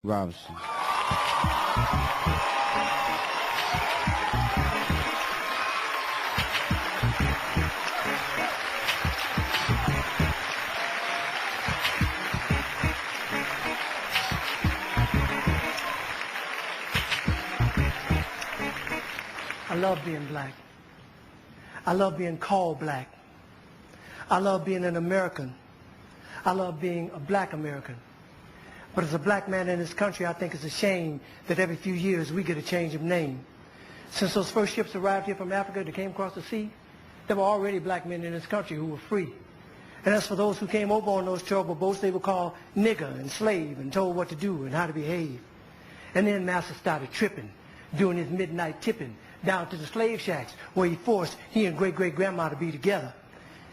Robinson. I love being black. I love being called black. I love being an American. I love being a black American. But as a black man in this country, I think it's a shame that every few years we get a change of name. Since those first ships arrived here from Africa that came across the sea, there were already black men in this country who were free. And as for those who came over on those terrible boats, they were called nigger and slave and told what to do and how to behave. And then Master started tripping, doing his midnight tipping down to the slave shacks where he forced he and great-great-grandma to be together.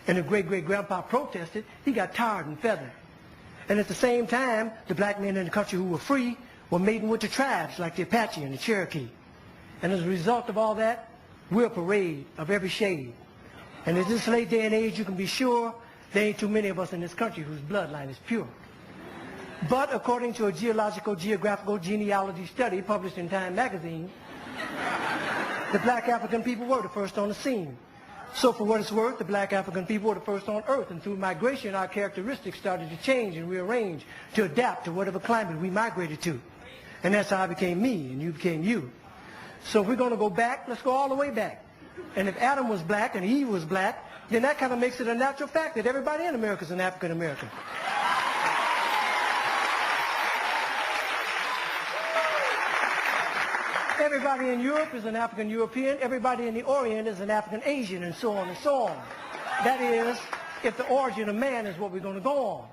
And if great-great-grandpa protested, he got tarred and feathered. And at the same time, the black men in the country who were free were mating with the tribes like the Apache and the Cherokee. And as a result of all that, we're a parade of every shade. And in this late day and age, you can be sure there ain't too many of us in this country whose bloodline is pure. But according to a geographical genealogy study published in Time magazine, the black African people were the first on the scene. So for what it's worth, the black African people were the first on earth, and through migration our characteristics started to change and rearrange to adapt to whatever climate we migrated to. And that's how I became me and you became you. So if we're going to go back, let's go all the way back. And if Adam was black and Eve was black, then that kind of makes it a natural fact that everybody in America is an African American. Everybody in Europe is an African European. Everybody in the Orient is an African Asian, and so on and so on. That is, if the origin of man is what we're going to go on.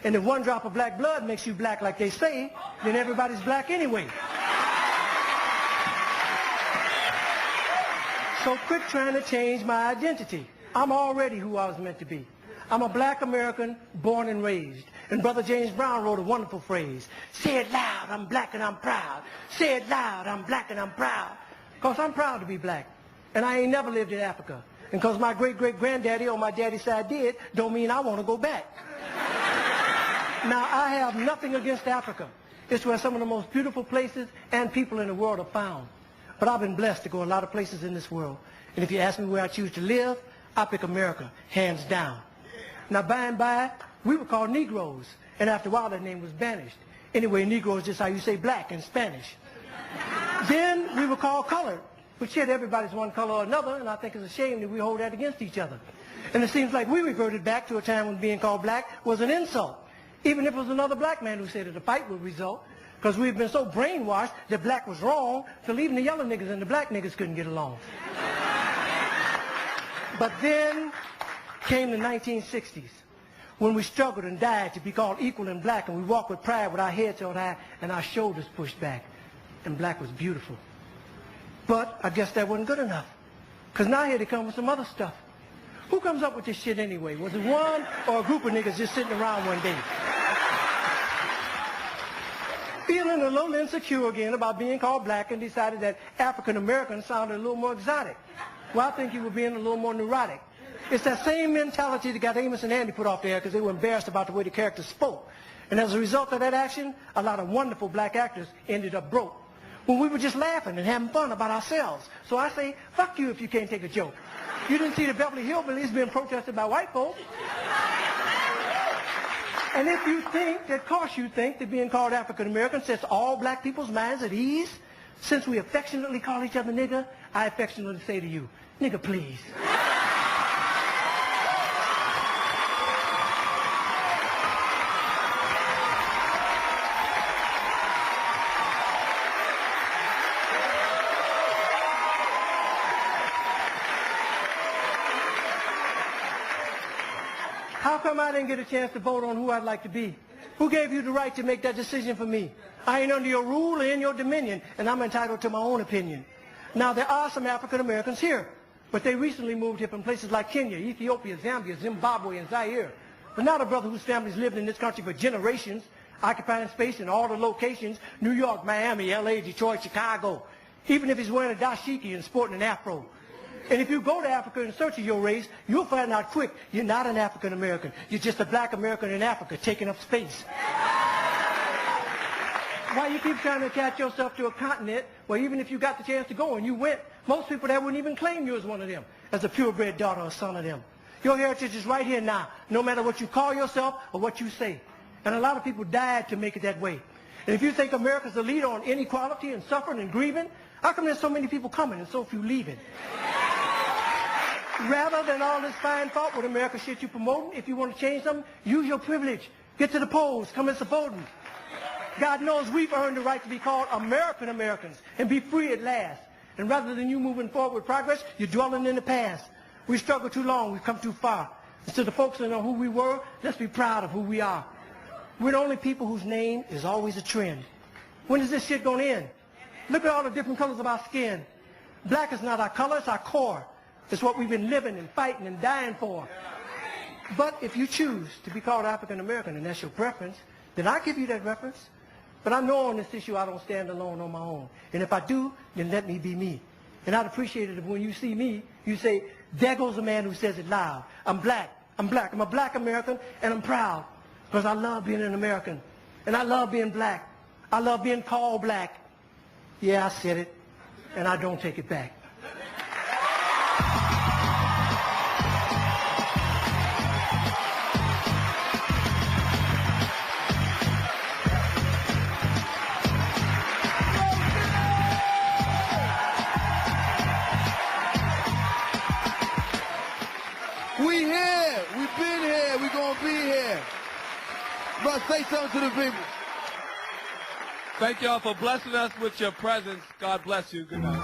And if one drop of black blood makes you black like they say, then everybody's black anyway. So quit trying to change my identity. I'm already who I was meant to be. I'm a black American born and raised. And Brother James Brown wrote a wonderful phrase. Say it loud, I'm black and I'm proud. Say it loud, I'm black and I'm proud. Because I'm proud to be black. And I ain't never lived in Africa. And because my great-great-granddaddy on my daddy's side did, don't mean I want to go back. Now, I have nothing against Africa. It's where some of the most beautiful places and people in the world are found. But I've been blessed to go a lot of places in this world. And if you ask me where I choose to live, I pick America, hands down. Now, by and by, we were called Negroes, and after a while that name was banished. Anyway, Negro is just how you say black in Spanish. Then we were called colored, which shit, everybody's one color or another, and I think it's a shame that we hold that against each other. And it seems like we reverted back to a time when being called black was an insult, even if it was another black man who said that a fight would result, because we've been so brainwashed that black was wrong, till even the yellow niggas and the black niggas couldn't get along. But then came the 1960s. When we struggled and died to be called equal and black, and we walked with pride with our heads held high and our shoulders pushed back, and black was beautiful. But I guess that wasn't good enough, because now here they come with some other stuff. Who comes up with this shit anyway? Was it one or a group of niggas just sitting around one day? Feeling a little insecure again about being called black, and decided that African American sounded a little more exotic. Well, I think you were being a little more neurotic. It's that same mentality that got Amos and Andy put off the air because they were embarrassed about the way the characters spoke. And as a result of that action, a lot of wonderful black actors ended up broke. When we were just laughing and having fun about ourselves. So I say, fuck you if you can't take a joke. You didn't see the Beverly Hillbillies being protested by white folks. And if you think that, of course you think that being called African American sets all black people's minds at ease, since we affectionately call each other nigger, I affectionately say to you, nigger please. How come I didn't get a chance to vote on who I'd like to be? Who gave you the right to make that decision for me? I ain't under your rule or in your dominion, and I'm entitled to my own opinion. Now, there are some African Americans here, but they recently moved here from places like Kenya, Ethiopia, Zambia, Zimbabwe, and Zaire. But not a brother whose family's lived in this country for generations, occupying space in all the locations, New York, Miami, L.A., Detroit, Chicago, even if he's wearing a dashiki and sporting an afro. And if you go to Africa in search of your race, you'll find out quick you're not an African American. You're just a black American in Africa taking up space. Why you keep trying to attach yourself to a continent where even if you got the chance to go and you went, most people there wouldn't even claim you as one of them, as a purebred daughter or son of them. Your heritage is right here now, no matter what you call yourself or what you say. And a lot of people died to make it that way. And if you think America's the leader on inequality and suffering and grieving, how come there's so many people coming and so few leaving? Rather than all this fine thought with America shit you promoting, if you want to change something, use your privilege. Get to the polls, come and support them. God knows we've earned the right to be called American Americans and be free at last. And rather than you moving forward with progress, you're dwelling in the past. We struggled too long, we've come too far. Instead of focusing on who we were, let's be proud of who we are. We're the only people whose name is always a trend. When is this shit going to end? Look at all the different colors of our skin. Black is not our color, it's our core. It's what we've been living and fighting and dying for. But if you choose to be called African American and that's your preference, then I give you that reference. But I know on this issue I don't stand alone on my own. And if I do, then let me be me. And I'd appreciate it if when you see me, you say, there goes a man who says it loud. I'm black. I'm black. I'm a black American, and I'm proud. Because I love being an American. And I love being black. I love being called black. Yeah, I said it. And I don't take it back. We here. We've been here. We're going to be here. But say something to the people. Thank y'all for blessing us with your presence. God bless you. Good night.